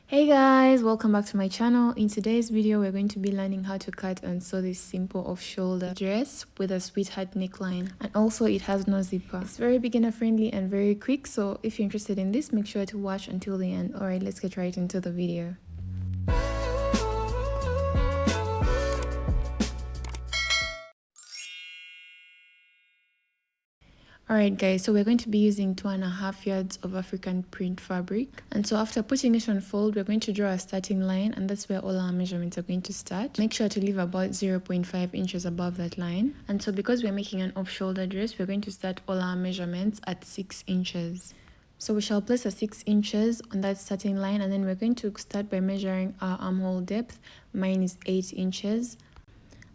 Hey guys, welcome back to my channel. In today's video we're going to be learning how to cut and sew this simple off-shoulder dress with a sweetheart neckline, and also it has no zipper. It's very beginner friendly and very quick, so if you're interested in this, make sure to watch until the end. Alright, let's get right into the video. Alright guys, so we're going to be using 2.5 yards of African print fabric, and so after putting it on fold, we're going to draw a starting line, and that's where all our measurements are going to start. Make sure to leave about 0.5 inches above that line. And so because we're making an off-shoulder dress, we're going to start all our measurements at 6 inches. So we shall place a 6 inches on that starting line, and then we're going to start by measuring our armhole depth. Mine is 8 inches.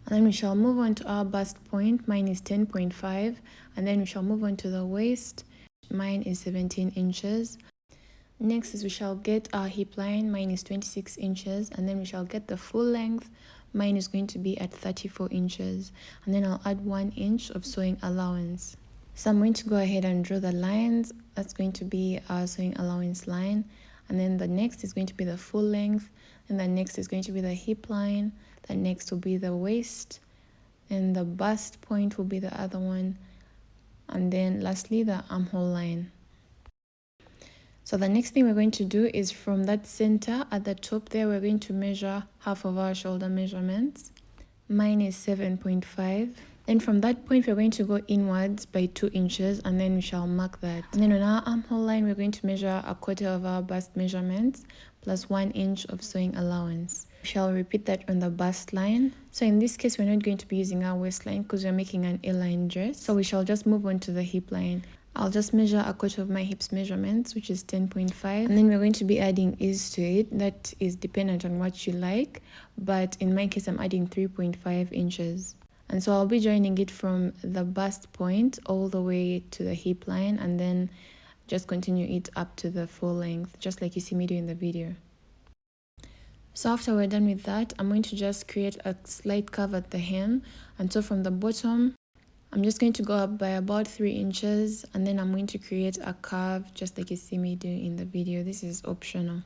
And then we shall move on to our bust point. Mine is 10.5. And then we shall move on to the waist. Mine is 17 inches. Next is we shall get our hip line. Mine is 26 inches. And then we shall get the full length. Mine is going to be at 34 inches. And then I'll add 1 inch of sewing allowance. So I'm going to go ahead and draw the lines. That's going to be our sewing allowance line. And then the next is going to be the full length. And the next is going to be the hip line. The next will be the waist. And the bust point will be the other one. And then lastly, the armhole line. So the next thing we're going to do is from that center at the top there, we're going to measure half of our shoulder measurements. Mine is 7.5. Then from that point, we're going to go inwards by 2 inches, and then we shall mark that. And then on our armhole line, we're going to measure a quarter of our bust measurements plus 1 inch of sewing allowance. We shall repeat that on the bust line. So in this case, we're not going to be using our waistline because we're making an A-line dress. So we shall just move on to the hip line. I'll just measure a quarter of my hips measurements, which is 10.5. And then we're going to be adding ease to it. That is dependent on what you like. But in my case, I'm adding 3.5 inches. And so I'll be joining it from the bust point all the way to the hip line, and then just continue it up to the full length, just like you see me do in the video. So after we're done with that, I'm going to just create a slight curve at the hem. And so from the bottom, I'm just going to go up by about 3 inches, and then I'm going to create a curve just like you see me do in the video. This is optional.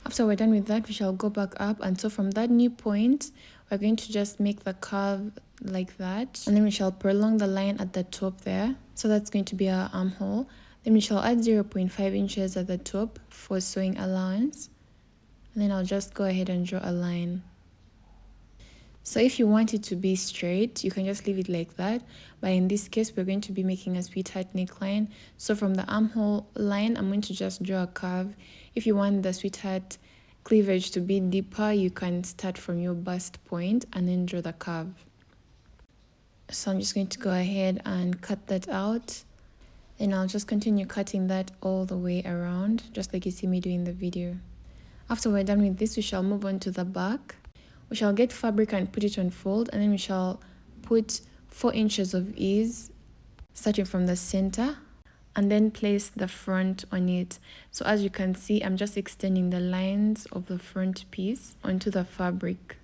After we're done with that, we shall go back up, and so from that new point, we're going to just make the curve like that, and then we shall prolong the line at the top there. So that's going to be our armhole. Then we shall add 0.5 inches at the top for sewing allowance, and then I'll just go ahead and draw a line. So if you want it to be straight, you can just leave it like that, but in this case we're going to be making a sweetheart neckline. So from the armhole line, I'm going to just draw a curve. If you want the sweetheart cleavage to be deeper, you can start from your bust point and then draw the curve. So I'm just going to go ahead and cut that out, and I'll just continue cutting that all the way around, just like you see me doing in the video. After we're done with this, we shall move on to the back. We shall get fabric and put it on fold, and then we shall put 4 inches of ease starting from the center, and then place the front on it. So as you can see, I'm just extending the lines of the front piece onto the fabric.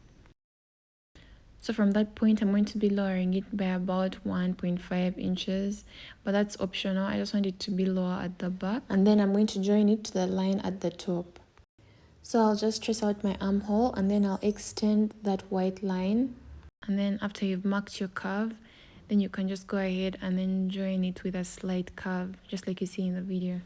So from that point, I'm going to be lowering it by about 1.5 inches, but that's optional. I just want it to be lower at the back, and then I'm going to join it to the line at the top. So I'll just trace out my armhole, and then I'll extend that white line. And then after you've marked your curve, then you can just go ahead and then join it with a slight curve, just like you see in the video.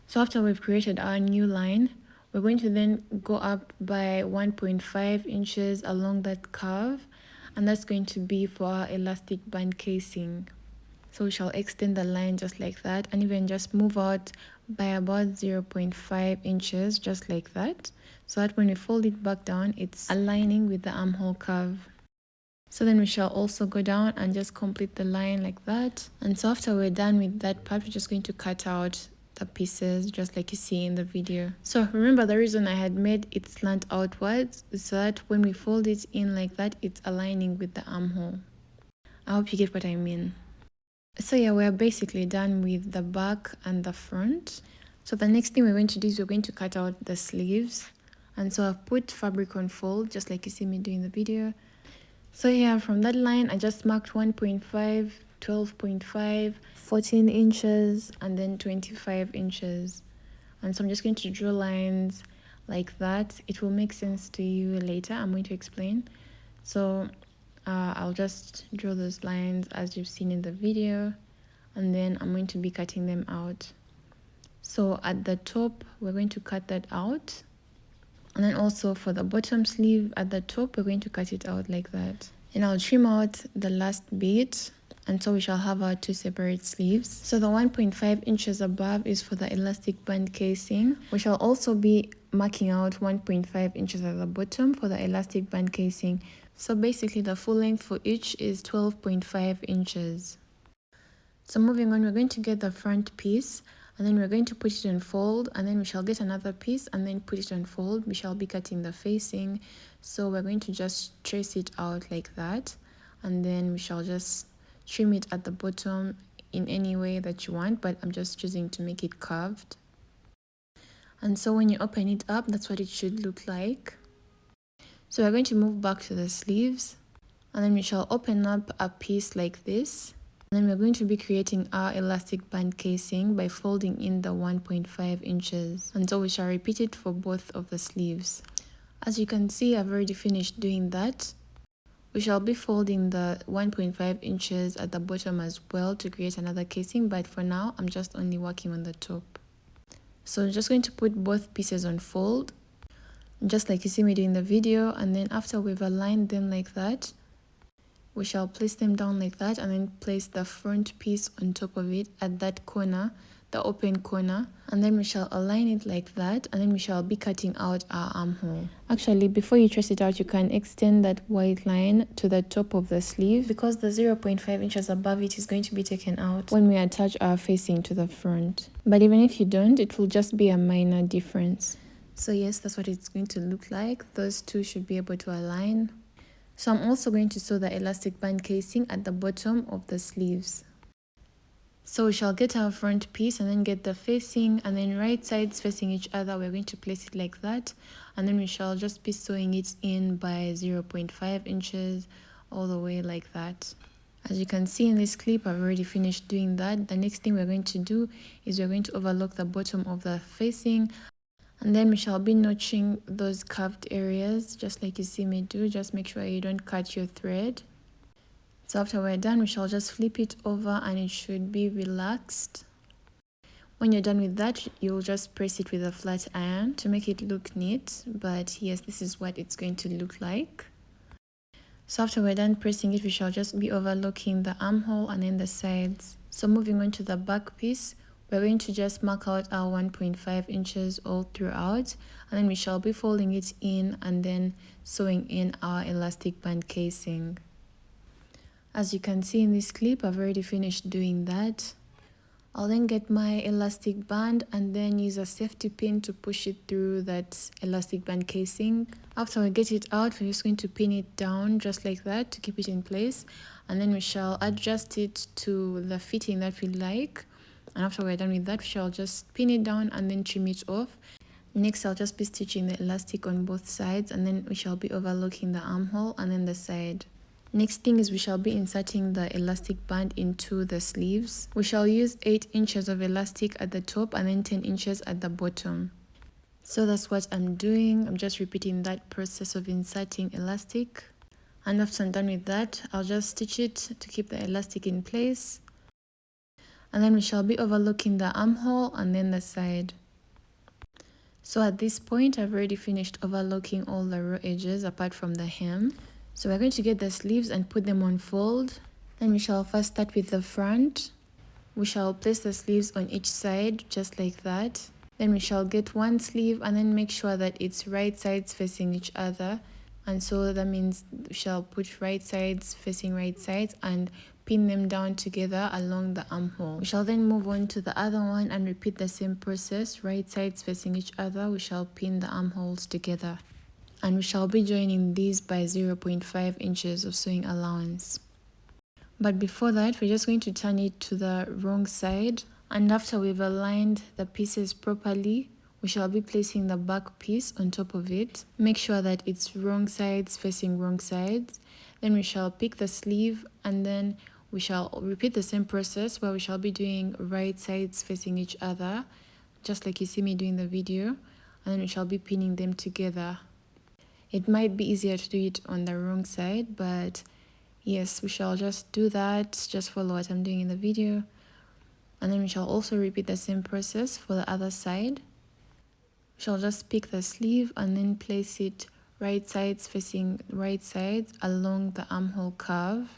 So after we've created our new line, we're going to then go up by 1.5 inches along that curve, and that's going to be for our elastic band casing. So we shall extend the line just like that, and even just move out by about 0.5 inches just like that, so that when we fold it back down, it's aligning with the armhole curve. So then we shall also go down and just complete the line like that. And so after we're done with that part, we're just going to cut out the pieces just like you see in the video. So remember, the reason I had made it slant outwards is so that when we fold it in like that, it's aligning with the armhole. I hope you get what I mean. So yeah, we're basically done with the back and the front. So the next thing we're going to do is we're going to cut out the sleeves. And so I've put fabric on fold just like you see me doing the video. So yeah, from that line I just marked 1.5, 12.5, 14 inches, and then 25 inches. And so I'm just going to draw lines like that. It will make sense to you later. I'm going to explain. So I'll just draw those lines as you've seen in the video, and then I'm going to be cutting them out. So at the top, we're going to cut that out. And then also for the bottom sleeve at the top, we're going to cut it out like that. And I'll trim out the last bit, and so we shall have our two separate sleeves. So the 1.5 inches above is for the elastic band casing. We shall also be marking out 1.5 inches at the bottom for the elastic band casing. So basically the full length for each is 12.5 inches. So moving on, we're going to get the front piece, and then we're going to put it on fold, and then we shall get another piece and then put it on fold. We shall be cutting the facing, so we're going to just trace it out like that, and then we shall just trim it at the bottom in any way that you want, but I'm just choosing to make it curved. And so when you open it up, that's what it should look like. So we're going to move back to the sleeves, and then we shall open up a piece like this. And then we're going to be creating our elastic band casing by folding in the 1.5 inches. And so we shall repeat it for both of the sleeves. As you can see, I've already finished doing that. We shall be folding the 1.5 inches at the bottom as well to create another casing, but for now, I'm just only working on the top. So I'm just going to put both pieces on fold, just like you see me doing the video, and then after we've aligned them like that, we shall place them down like that, and then place the front piece on top of it at that corner, the open corner, and then we shall align it like that, and then we shall be cutting out our armhole. Actually, before you trace it out, you can extend that white line to the top of the sleeve, because the 0.5 inches above it is going to be taken out when we attach our facing to the front. But even if you don't, it will just be a minor difference. So yes, that's what it's going to look like. Those two should be able to align. So I'm also going to sew the elastic band casing at the bottom of the sleeves. So we shall get our front piece and then get the facing, and then right sides facing each other, we're going to place it like that, and then we shall just be sewing it in by 0.5 inches all the way like that. As you can see in this clip, I've already finished doing that. The next thing we're going to do is we're going to overlock the bottom of the facing, and then we shall be notching those curved areas just like you see me do. Just make sure you don't cut your thread. So after we're done, we shall just flip it over and it should be relaxed. When you're done with that, you'll just press it with a flat iron to make it look neat. But yes, this is what it's going to look like. So after we're done pressing it, we shall just be overlocking the armhole and then the sides. So moving on to the back piece, we're going to just mark out our 1.5 inches all throughout, and then we shall be folding it in and then sewing in our elastic band casing. As you can see in this clip, I've already finished doing that. I'll then get my elastic band and then use a safety pin to push it through that elastic band casing. After we get it out, we're just going to pin it down just like that to keep it in place, and then we shall adjust it to the fitting that we like. And after we're done with that, we shall just pin it down and then trim it off. Next, I'll just be stitching the elastic on both sides, and then we shall be overlocking the armhole and then the side. Next thing is we shall be inserting the elastic band into the sleeves. We shall use 8 inches of elastic at the top and then 10 inches at the bottom. So that's what I'm doing. I'm just repeating that process of inserting elastic. And after I'm done with that, I'll just stitch it to keep the elastic in place. And then we shall be overlocking the armhole and then the side. So at this point, I've already finished overlocking all the raw edges apart from the hem. So we're going to get the sleeves and put them on fold. Then we shall first start with the front. We shall place the sleeves on each side just like that. Then we shall get one sleeve and then make sure that it's right sides facing each other. And so that means we shall put right sides facing right sides and pin them down together along the armhole. We shall then move on to the other one and repeat the same process. Right sides facing each other, we shall pin the armholes together. And we shall be joining these by 0.5 inches of sewing allowance. But before that, we're just going to turn it to the wrong side. And after we've aligned the pieces properly, we shall be placing the back piece on top of it. Make sure that it's wrong sides facing wrong sides. Then we shall pick the sleeve and then we shall repeat the same process where we shall be doing right sides facing each other, just like you see me doing the video. and then we shall be pinning them together. It might be easier to do it on the wrong side, but yes, we shall just do that. Just follow what I'm doing in the video. And then we shall also repeat the same process for the other side. We shall just pick the sleeve and then place it right sides facing right sides along the armhole curve,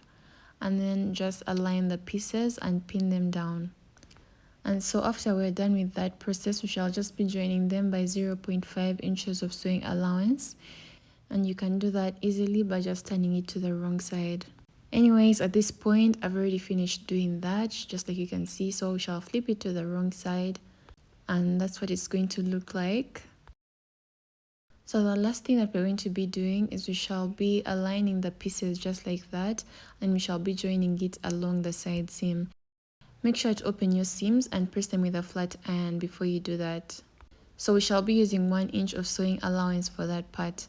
and then just align the pieces and pin them down. And so after we're done with that process, we shall just be joining them by 0.5 inches of sewing allowance, and you can do that easily by just turning it to the wrong side. Anyways, at this point I've already finished doing that, just like you can see. So we shall flip it to the wrong side, and that's what it's going to look like. So the last thing that we're going to be doing is we shall be aligning the pieces just like that, and we shall be joining it along the side seam. Make sure to open your seams and press them with a flat iron before you do that. So we shall be using 1 inch of sewing allowance for that part.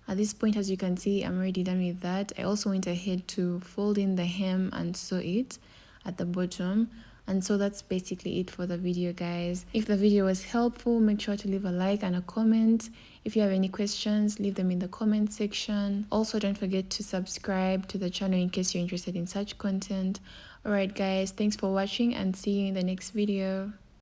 At this point, as you can see, I'm already done with that. I also went ahead to fold in the hem and sew it at the bottom. And so that's basically it for the video, guys. If the video was helpful, make sure to leave a like and a comment. If you have any questions, leave them in the comment section. Also, don't forget to subscribe to the channel in case you're interested in such content. Alright guys, thanks for watching and see you in the next video.